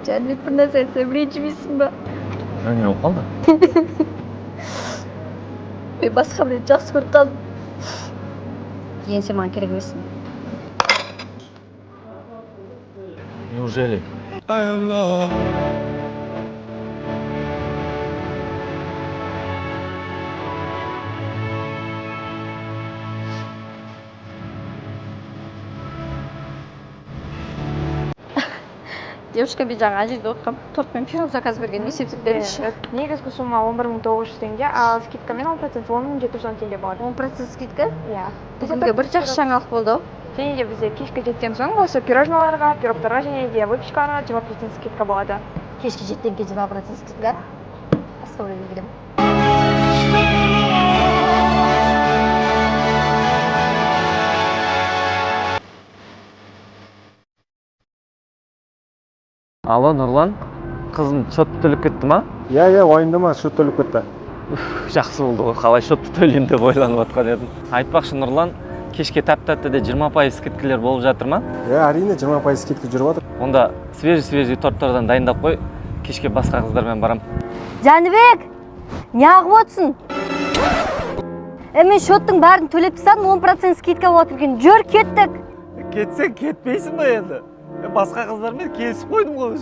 Жәнібек, бір нәрсе айтсам ренжімейсің ба? Не болып қалды? Мен басқа біреуді жақсы көріп қалдым. Енді сен маған керек емессің. Неужели? Девушка, мен жаңа жерде оқығам. Торт пен пирог заказ берген, есептеп берейінші. Негізгі сумма 11.900 теңге, ал скидкамен 10% 10.710 теңге болады. 10% скидка? Иә. Бүгінге бір жақсы жаңалық болды. Және де бізде кешке жеткен соң осы пирожноларға, пирогтарға және де выпечкаларға 20% скидка болады. Кешке 7-ден 20% скидка. Оставлю берем. Алло, Нұрлан, қызым шотты төлеп кетті ма? Иә, уайымдама, шот төлеп кетті. Жақсы болды ғой, қалай шотты төлейін деп ойланып отқан едім. Айтпақшы, Нұрлан, кешке тәп-тәттіде 20% скидкілер болып жатыр ма? Әрине 20% скидка жүріп жатыр. Онда свежий торттардан дайындап қой, кешке басқа қыздармен барам. Жәнібек, неғып отырсың? Мен шоттың бәрін төлеп тастадым, 10% скидка болады екен. Жүр, кеттік. Кетсең кетпейсің ба енді? Басқа қыздармен келісіп қойдым ғой.